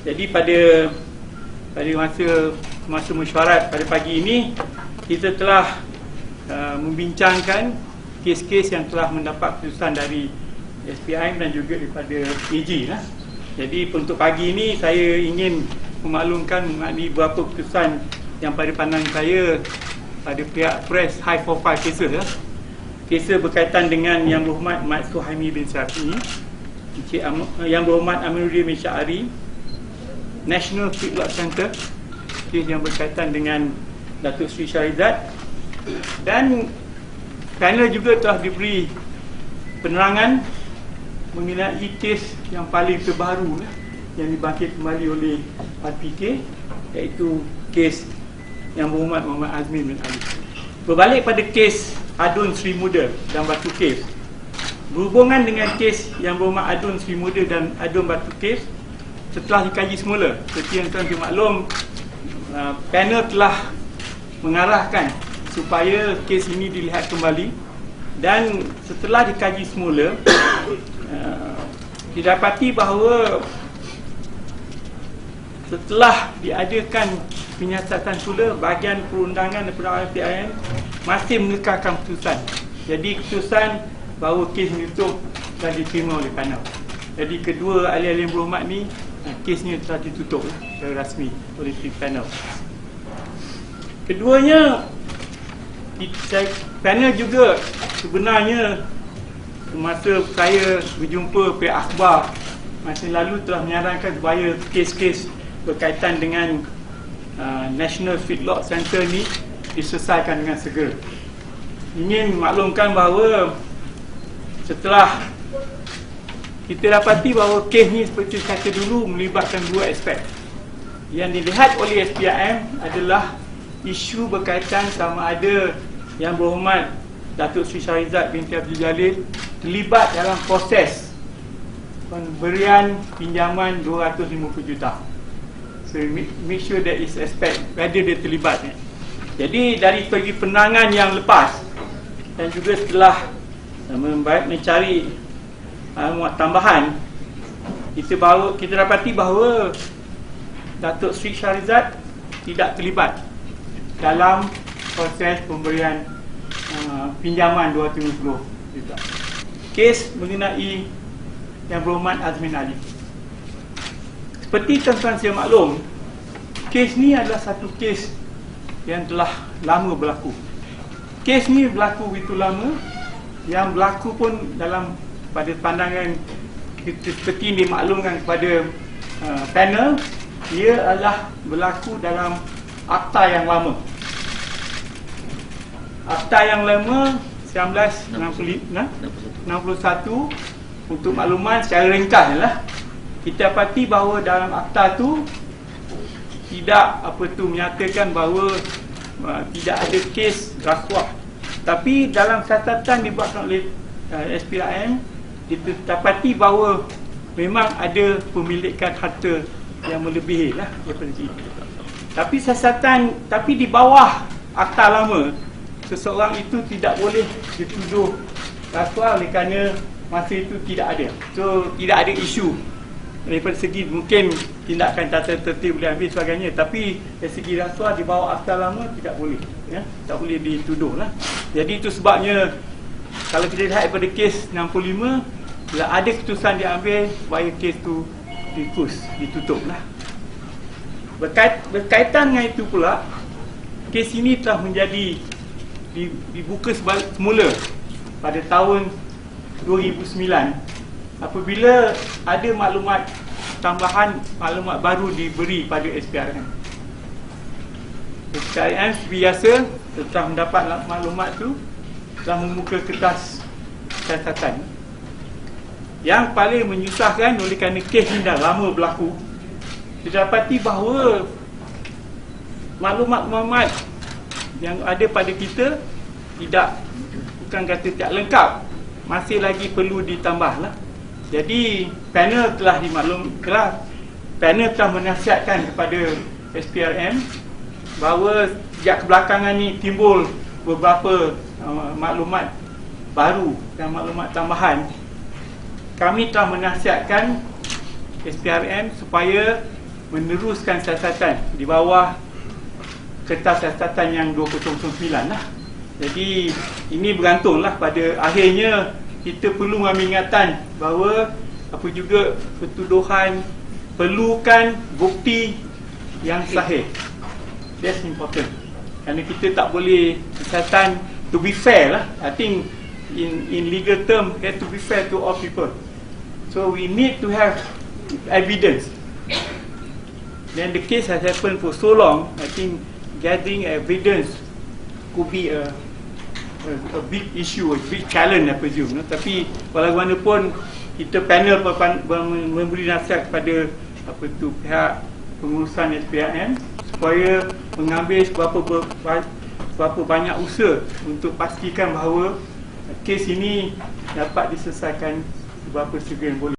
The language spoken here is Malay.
Jadi pada masa mesyuarat pada pagi ini, kita telah membincangkan kes-kes yang telah mendapat keputusan dari SPIM dan juga daripada AG lah. Jadi untuk pagi ini saya ingin memaklumkan mengenai beberapa keputusan yang pada pandangan saya pada pihak press high profile cases lah. Kes berkaitan dengan Yang Berhormat Mat Suhaimi bin Syafiee, Yang Berhormat Amiruddin bin Syahari, National Feedlot Center, kes yang berkaitan dengan Datuk Seri Shahrizad, dan panel juga telah diberi penerangan mengenai kes yang paling terbaru yang dibangkit kembali oleh RPK, iaitu kes Yang Berhormat Muhammad Azmin bin Ali. Berbalik pada kes Adun Sri Muda dan Batu Cave, berhubungan dengan kes Yang Berhormat Adun Sri Muda dan Adun Batu Cave, setelah dikaji semula, seperti yang tuan maklum, panel telah mengarahkan supaya kes ini dilihat kembali, dan setelah dikaji semula, didapati bahawa setelah diadakan penyiasatan semula, bahagian perundangan dan pendakwaan SPIM masih mengekalkan keputusan. Jadi keputusan bahawa kes ditutup dan diterima oleh panel. Jadi kedua ahli-ahli yang berhormat ni, kesnya telah ditutup secara rasmi oleh panel. Keduanya, panel juga sebenarnya semasa saya berjumpa pihak akhbar masa lalu telah menyarankan supaya kes-kes berkaitan dengan National Feedlot Center ni diselesaikan dengan segera. Ingin maklumkan bahawa setelah kita dapati bahawa kes ni seperti kata dulu melibatkan dua aspek. Yang dilihat oleh SPIM adalah isu berkaitan sama ada Yang Berhormat Datuk Seri Shahrizad binti Abdul Jalil terlibat dalam proses pemberian pinjaman 250 juta. So make sure that is aspect whether dia terlibat. Jadi dari segi penangan yang lepas dan juga setelah mencari muat tambahan, kita dapati bahawa Datuk Seri Shahrizad tidak terlibat dalam proses pemberian pinjaman 250 juta. Kes mengenai Yang Berhormat Azmin Ali, seperti tuan-tuan saya maklum, kes ni adalah satu kes yang telah lama berlaku. Kes ni berlaku begitu lama, yang berlaku pun dalam pada pandangan kita seperti dimaklumkan kepada panel, ia adalah berlaku dalam akta yang lama. Akta yang lama 1961. Untuk makluman secara ringkas adalah kita dapati bahawa dalam akta tu tidak menyatakan bahawa tidak ada kes rasuah, tapi dalam catatan dibuatkan oleh SPIM didapati bahawa memang ada pemilikan harta yang melebihi lah daripada itu. Tapi di bawah akta lama, seseorang itu tidak boleh dituduh rasuah oleh kerana masa itu tidak ada. So tidak ada isu daripada segi mungkin tindakan tata tertib boleh ambil sebagainya, tapi dari segi rasuah di bawah akta lama tidak boleh, ya, tak boleh dituduh lah. Jadi itu sebabnya kalau kita lihat daripada kes 65, bila ada keputusan diambil supaya kes tu ditutup lah. Berkaitan dengan itu pula, kes ini telah menjadi dibuka semula pada tahun 2009 apabila ada maklumat tambahan, maklumat baru diberi pada SPIM. SPIM biasa setelah mendapat maklumat tu telah membuka kertas catatan. Yang paling menyusahkan oleh kerana kes ini dah lama berlaku, didapati bahawa maklumat yang ada pada kita bukan kata tidak lengkap, masih lagi perlu ditambah lah. Jadi panel telah menasihatkan kepada SPIM bahawa sejak kebelakangan ni timbul beberapa maklumat baru dan maklumat tambahan. Kami telah menasihatkan SPIM supaya meneruskan siasatan di bawah kertas siasatan yang 2009 lah. Jadi ini bergantunglah pada akhirnya kita perlu mengambil ingatan bahawa apa juga pertuduhan perlukan bukti yang sahih. That's important. Kerana kita tak boleh siasatan to be fair lah. I think in legal term, have to be fair to all people. So we need to have evidence. Then the case has happened for so long, I think gathering evidence could be a big issue, a big challenge I presume. No? Tapi walaupun kita panel memberi nasihat kepada pihak pengurusan SPIM supaya mengambil berapa banyak usaha untuk pastikan bahawa kes ini dapat diselesaikan seberapa segera boleh.